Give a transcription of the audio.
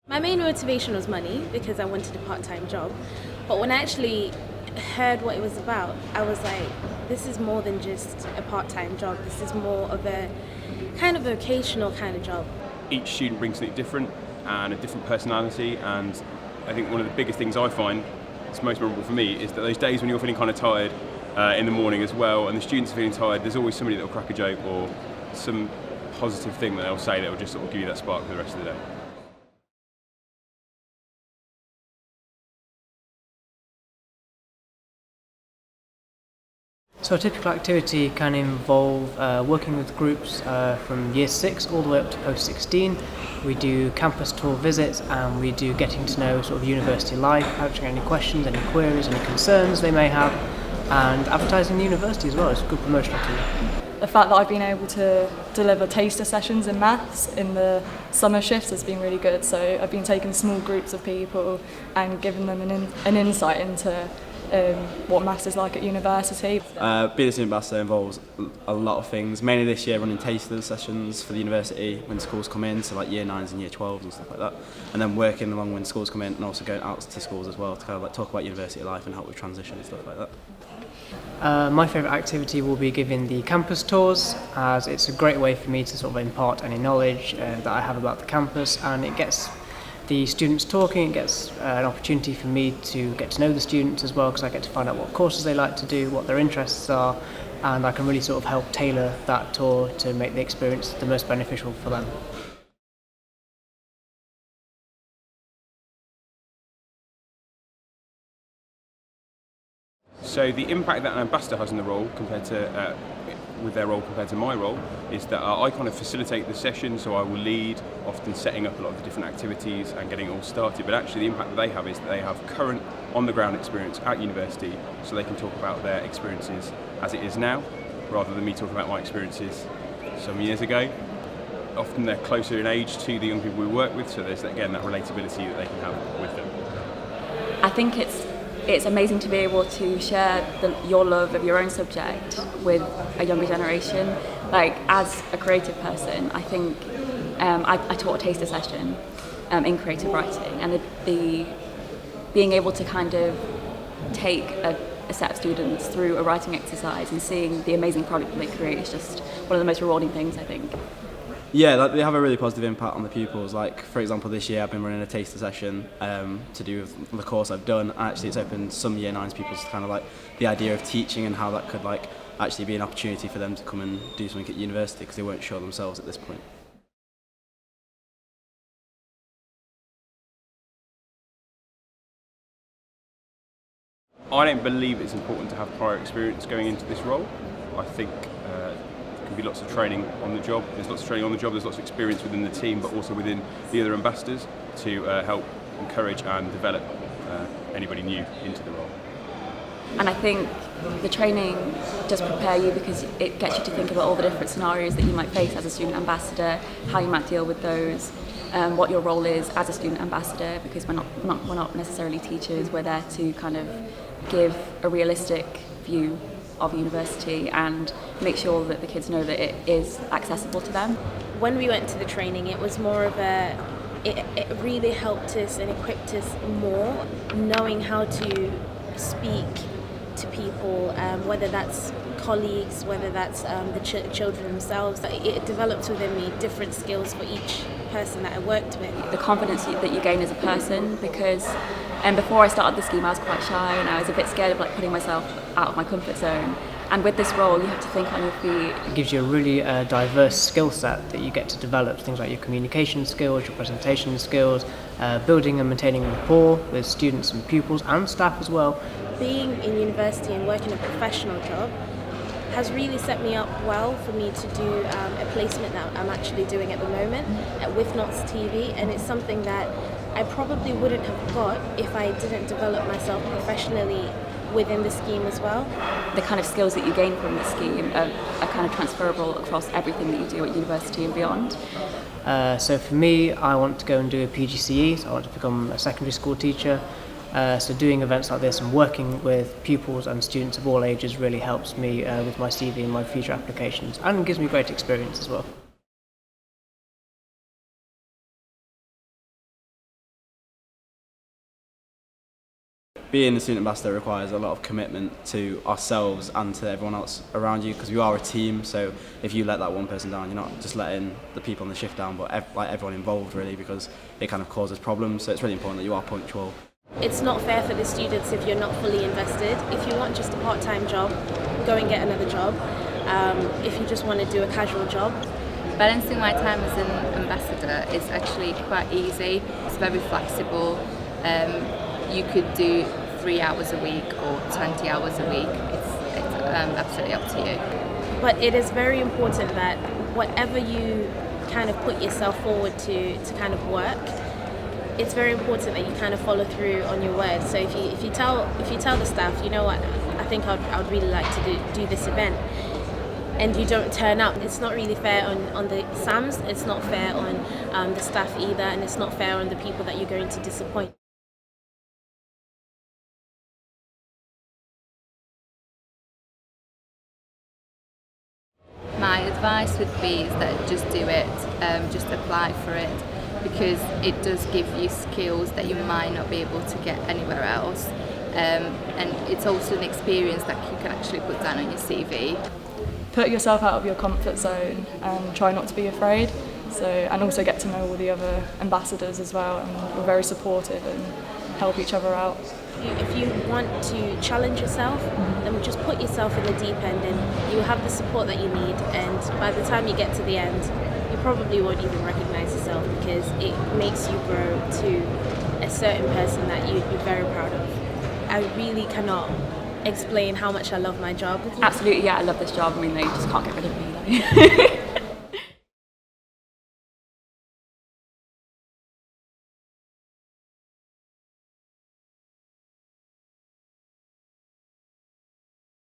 My main motivation was money because I wanted a part-time job. But when I actually heard what it was about, I was like, this is more than just a part-time job. This is more of a kind of vocational kind of job. Each student brings something different and a different personality, and I think one of the biggest things I find that's most memorable for me is that those days when you're feeling kind of tired in the morning as well, and the students are feeling tired, there's always somebody that will crack a joke or some positive thing that they'll say that will just sort of give you that spark for the rest of the day. So a typical activity can involve working with groups from year 6 all the way up to post 16. We do campus tour visits and we do getting to know sort of university life, answering any questions, any queries, any concerns they may have, and advertising the university as well. It's a good promotional tool. The fact that I've been able to deliver taster sessions in maths in the summer shifts has been really good. So I've been taking small groups of people and giving them an insight into what maths is like at university. Being a student ambassador involves a lot of things, mainly this year running taster sessions for the university when schools come in, so like year 9s and year 12s and stuff like that, and then working along when schools come in and also going out to schools as well to kind of like talk about university life and help with transition and stuff like that. My favourite activity will be giving the campus tours, as it's a great way for me to sort of impart any knowledge that I have about the campus, and it gets the students talking. It gets an opportunity for me to get to know the students as well, because I get to find out what courses they like to do, what their interests are, and I can really sort of help tailor that tour to make the experience the most beneficial for them. So the impact that an ambassador has in the role compared to compared to my role is that I kind of facilitate the session, so I will lead, often setting up a lot of the different activities and getting it all started. But actually the impact that they have is that they have current on-the-ground experience at university, so they can talk about their experiences as it is now, rather than me talking about my experiences some years ago. Often they're closer in age to the young people we work with, so there's again that relatability that they can have with them. I think it's amazing to be able to share your love of your own subject with a younger generation. Like, as a creative person, I think I taught a taster session in creative writing, and the being able to kind of take a set of students through a writing exercise and seeing the amazing product that they create is just one of the most rewarding things, I think. Yeah, like, they have a really positive impact on the pupils. Like, for example, this year I've been running a taster session to do with the course I've done. Actually, it's opened some year 9s people to kind of like the idea of teaching and how that could like actually be an opportunity for them to come and do something at university, because they weren't sure themselves at this point. I don't believe it's important to have prior experience going into this role. I think there can be lots of training on the job. There's lots of training on the job, there's lots of experience within the team, but also within the other ambassadors to help encourage and develop anybody new into the role. And I think the training does prepare you, because it gets you to think about all the different scenarios that you might face as a student ambassador, how you might deal with those, what your role is as a student ambassador, because we're not necessarily teachers. We're there to kind of give a realistic view of university and make sure that the kids know that it is accessible to them. When we went to the training, it was more of it really helped us and equipped us more, knowing how to speak to people, whether that's colleagues, whether that's the children themselves. It developed within me different skills for each person that I worked with. The confidence that you gain as a person, because before I started the scheme I was quite shy and I was a bit scared of like putting myself out of my comfort zone. And with this role you have to think on your feet. It gives you a really diverse skill set that you get to develop, things like your communication skills, your presentation skills, building and maintaining rapport with students and pupils and staff as well. Being in university and working a professional job has really set me up well for me to do a placement that I'm actually doing at the moment with Knots TV, and it's something that I probably wouldn't have got if I didn't develop myself professionally within the scheme as well. The kind of skills that you gain from the scheme are kind of transferable across everything that you do at university and beyond. So for me, I want to go and do a PGCE, so I want to become a secondary school teacher. So doing events like this and working with pupils and students of all ages really helps me with my CV and my future applications, and gives me great experience as well. being a student ambassador requires a lot of commitment to ourselves and to everyone else around you, because we are a team. So if you let that one person down, you're not just letting the people on the shift down, but like everyone involved really, because it kind of causes problems. So it's really important that you are punctual. It's not fair for the students if you're not fully invested. If you want just a part-time job, go and get another job. If you just want to do a casual job. Balancing my time as an ambassador is actually quite easy. It's very flexible. You could do 3 hours a week or 20 hours a week. It's absolutely up to you. But it is very important that whatever you kind of put yourself forward to kind of work, it's very important that you kind of follow through on your word. So if you tell the staff, you know what, I think I would really like to do this event, and you don't turn up, it's not really fair on the SAMs, it's not fair on the staff either, and it's not fair on the people that you're going to disappoint. My advice would be is that just do it, just apply for it, because it does give you skills that you might not be able to get anywhere else, and it's also an experience that you can actually put down on your CV. Put yourself out of your comfort zone and try not to be afraid. So, and also get to know all the other ambassadors as well, and we're very supportive and help each other out. If you want to challenge yourself, then just put yourself in the deep end and you'll have the support that you need, and by the time you get to the end, you probably won't even recognise yourself, because it makes you grow to a certain person that you're very proud of. I really cannot explain how much I love my job. Absolutely, yeah, I love this job. I mean, they just can't get rid of me though.